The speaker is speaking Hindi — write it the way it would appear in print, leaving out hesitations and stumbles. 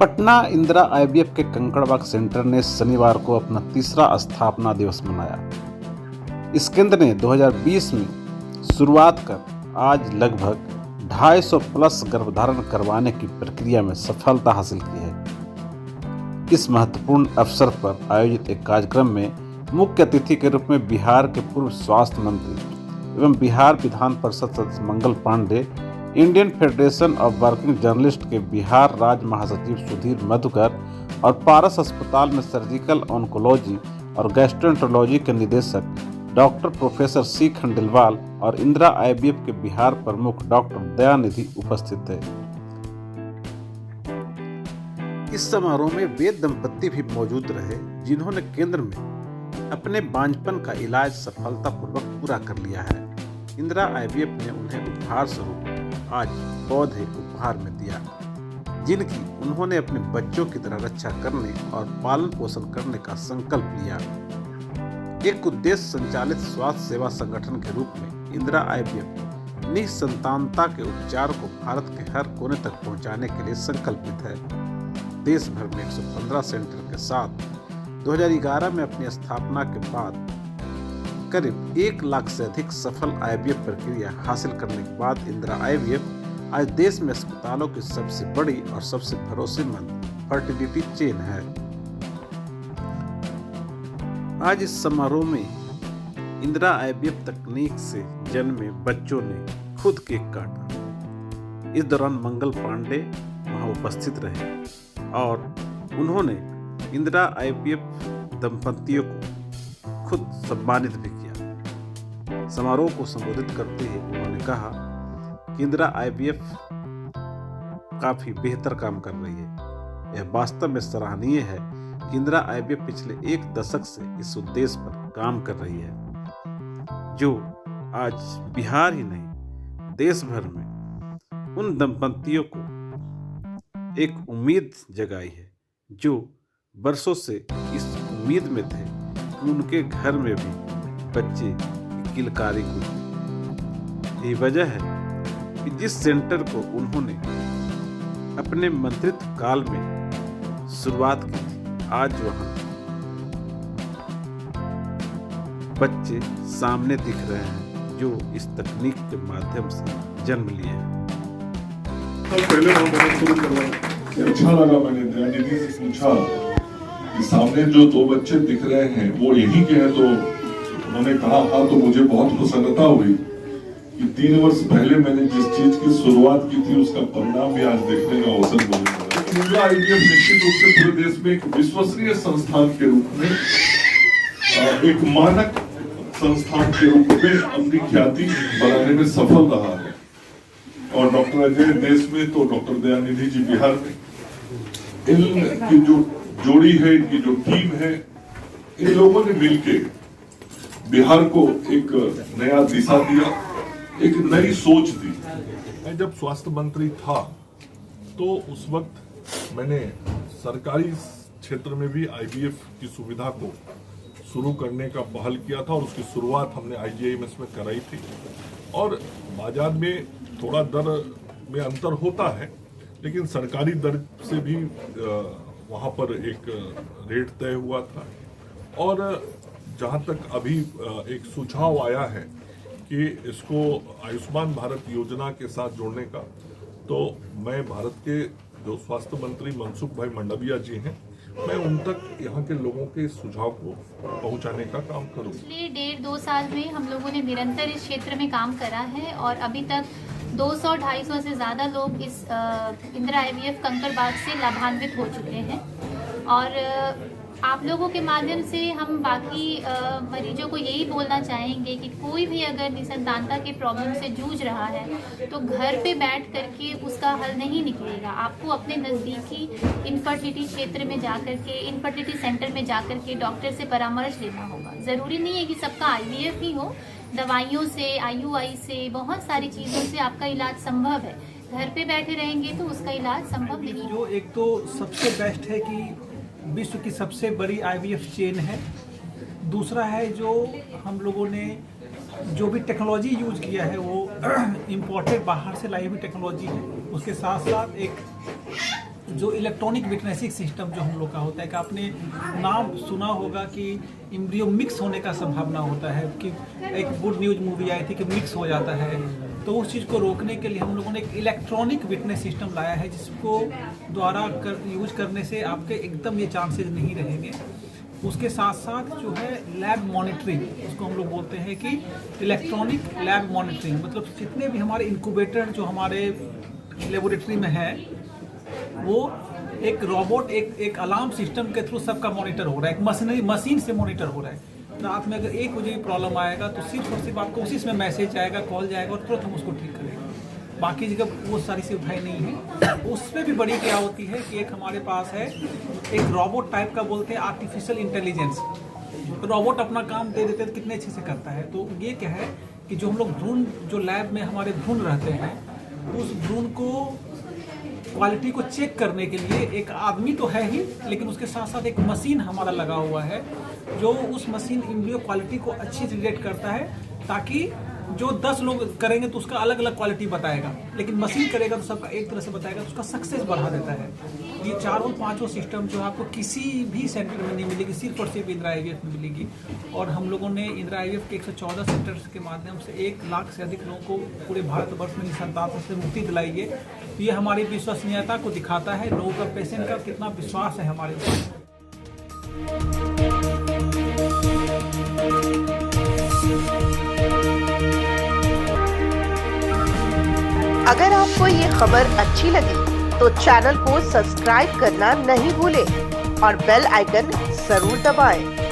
पटना इंदिरा आईवीएफ के कंकड़बाग सेंटर ने शनिवार को अपना तीसरा स्थापना दिवस मनाया। इस केंद्र ने 2020 में शुरुआत कर आज लगभग 250 प्लस गर्भधारण करवाने की प्रक्रिया में सफलता हासिल की है। इस महत्वपूर्ण अवसर पर आयोजित एक कार्यक्रम में मुख्य अतिथि के रूप में बिहार के पूर्व स्वास्थ्य मंत्री एवं बिहार विधान परिषद सदस्य Mangal Pandey, Indian federation of working journalist के बिहार राज्य महासचिव सुधीर मधुकर और पारस अस्पताल में सर्जिकल ऑन्कोलॉजी और गैस्ट्रोएंटरोलॉजी के निदेशक डॉक्टर प्रोफेसर सी खंडेलवाल और इंदिरा आईवीएफ के बिहार प्रमुख डॉक्टर दयानिधि उपस्थित थे। इस समारोह में वे दंपति भी मौजूद रहे जिन्होंने केंद्र में अपने बांझपन का इलाज सफलतापूर्वक पूरा कर लिया है। इंदिरा आईवीएफ ने उन्हें उपहार स्वरूप आज पौधे उपहार में दिया, जिनकी उन्होंने अपने बच्चों की तरह रक्षा करने और पालन पोषण करने का संकल्प लिया। एक उद्देश्य संचालित स्वास्थ्य सेवा संगठन के रूप में इंदिरा आईवीएफ निसंतानता के उपचार को भारत के हर कोने तक पहुंचाने के लिए संकल्पित है। देश भर में 115 सेंटर के साथ 2011 में अपनी स्थापना के बाद करीब 1 लाख से अधिक सफल आईवीएफ प्रक्रिया हासिल करने के बाद इंदिरा आईवीएफ आज देश में अस्पतालों की सबसे बड़ी और सबसे भरोसेमंद फर्टिलिटी चेन है। आज इस समारोह में इंदिरा आईवीएफ तकनीक से जन्मे बच्चों ने खुद केक काटा। इस दौरान मंगल पांडे वहां उपस्थित रहे और उन्होंने इंदिरा आईवीएफ दंपतियों को खुद सम्मानित भी किया। समारोह को संबोधित करते हुए उन्होंने कहा कि इंदिरा आईवीएफ काफी बेहतर काम कर रही है। यह वास्तव में सराहनीय है कि इंदिरा आईवीएफ पिछले 1 दशक से इस उद्देश्य पर काम कर रही है, जो आज बिहार ही नहीं देश भर में उन दंपतियों को एक उम्मीद जगाई है जो बरसों से इस उम्मीद में थे कि उनके घर में भी बच्चे किलकारी को। यही वजह है कि जिस सेंटर को उन्होंने अपने मंत्रित्व काल में शुरुआत की थी, आज वहां बच्चे सामने दिख रहे हैं जो इस तकनीक के माध्यम से जन्म लिए हैं। पहले मैंने शुरू करवाया, अच्छा लगा। मैंने दयानिधि से पूछा कि सामने जो 2 बच्चे दिख रहे हैं वो यही के हैं, तो उन्होंने कहा हाँ। तो मुझे बहुत प्रसन्नता हुई कि 3 वर्ष पहले मैंने जिस चीज की शुरुआत की थी उसका परिणाम भी आज देखने का अवसर मुझे मिला। इंदिरा आईवीएफ निश्चित रूप से पूरे देश में एक विश्वसनीय संस्थान के रूप में, एक मानक संस्थान के रूप में अपनी ख्याति बनाने में सफल रहा है। और डॉक्टर अजय देश में तो डॉक्टर दयानिधि जी बिहार में, इनकी जो जोड़ी है, इनकी जो टीम है, इन लोगों ने मिलके बिहार को एक नया दिशा दिया, एक नई सोच दी। मैं जब स्वास्थ्य मंत्री था तो उस वक्त मैंने सरकारी क्षेत्र में भी आईवीएफ की सुविधा को शुरू करने का पहल किया था और उसकी शुरुआत हमने आईजीआईएमएस में कराई थी। और बाजार में थोड़ा दर में अंतर होता है, लेकिन सरकारी दर से भी वहाँ पर एक रेट तय हुआ था। और जहाँ तक अभी एक सुझाव आया है कि इसको आयुष्मान भारत योजना के साथ जोड़ने का, तो मैं भारत के जो स्वास्थ्य मंत्री मनसुख भाई मंडाविया जी हैं, मैं उन तक यहाँ के लोगों के सुझाव को पहुँचाने का काम करूँगा। पिछले 1.5-2 साल में हम लोगों ने निरंतर इस क्षेत्र में काम करा है और अभी तक 200-250 से ज़्यादा लोग इस इंदिरा आईवीएफ कंकड़बाग से लाभान्वित हो चुके हैं। और आप लोगों के माध्यम से हम बाकी मरीजों को यही बोलना चाहेंगे कि कोई भी अगर निसंतानता के प्रॉब्लम से जूझ रहा है तो घर पे बैठ करके उसका हल नहीं निकलेगा। आपको अपने नज़दीकी इनफर्टिलिटी क्षेत्र में जाकर के, इनफर्टिलिटी सेंटर में जाकर के डॉक्टर से परामर्श लेना होगा। ज़रूरी नहीं है कि सबका आईवीएफ ही हो, दवाइयों से, आईयूआई से, बहुत सारी चीज़ों से आपका इलाज संभव है। घर पे बैठे रहेंगे तो उसका इलाज संभव नहीं। जो एक तो सबसे बेस्ट है कि विश्व की सबसे बड़ी आईवीएफ चेन है। दूसरा है जो हम लोगों ने जो भी टेक्नोलॉजी यूज किया है वो इम्पोर्टेड बाहर से लाई हुई टेक्नोलॉजी है। उसके साथ साथ एक जो इलेक्ट्रॉनिक विटनेसिंग सिस्टम जो हम लोग का होता है कि आपने नाम सुना होगा कि एम्ब्रियो मिक्स होने का संभावना होता है कि एक गुड न्यूज मूवी आई थी कि मिक्स हो जाता है, तो उस चीज़ को रोकने के लिए हम लोगों ने एक इलेक्ट्रॉनिक विटनेस सिस्टम लाया है जिसको द्वारा यूज करने से आपके एकदम ये चांसेस नहीं रहेंगे। उसके साथ साथ जो है लैब मॉनिटरिंग, उसको हम लोग बोलते हैं कि इलेक्ट्रॉनिक लैब मॉनिटरिंग, मतलब जितने भी हमारे इंक्यूबेटर जो हमारे लेबोरेटरी में है वो एक रोबोट एक अलार्म सिस्टम के थ्रू सबका मॉनिटर हो रहा है, एक मशीन से मॉनिटर हो रहा है। रात में अगर 1 बजे प्रॉब्लम आएगा तो सिर्फ और सिर्फ आपको उसी में मैसेज आएगा, कॉल जाएगा और तुरंत हम उसको ठीक करेंगे। बाकी जगह वो सारी सुविधाएं नहीं है। उसमें भी बड़ी क्या होती है कि एक हमारे पास है एक रोबोट टाइप का बोलते हैं आर्टिफिशियल इंटेलिजेंस। रोबोट अपना काम दे देते हैं कितने अच्छे से करता है। तो ये क्या है कि जो हम लोग भ्रूण जो लैब में हमारे भ्रूण रहते हैं उस भ्रूण को क्वालिटी को चेक करने के लिए एक आदमी तो है ही, लेकिन उसके साथ साथ एक मशीन हमारा लगा हुआ है जो उस मशीन एम्ब्रियो क्वालिटी को अच्छे से रिलेट करता है, ताकि जो 10 लोग करेंगे तो उसका अलग अलग क्वालिटी बताएगा, लेकिन मशीन करेगा तो सबका एक तरह से बताएगा, तो उसका सक्सेस बढ़ा देता है। ये 4-5 सिस्टम जो आपको किसी भी सेंटर में नहीं मिलेगी, सिर्फ और सिर्फ इंदिरा IVF में मिलेगी। और हम लोगों ने इंदिरा IVF के 114 सेंटर्स के माध्यम से 1 लाख से अधिक लोगों को पूरे भारतवर्ष में निसंतान से मुक्ति दिलाई है। तो ये हमारी विश्वसनीयता को दिखाता है, लोगों का पेशेंट का कितना विश्वास है हमारे ऊपर। अगर आपको ये खबर अच्छी लगी तो चैनल को सब्सक्राइब करना नहीं भूलें और बेल आइकन जरूर दबाएं।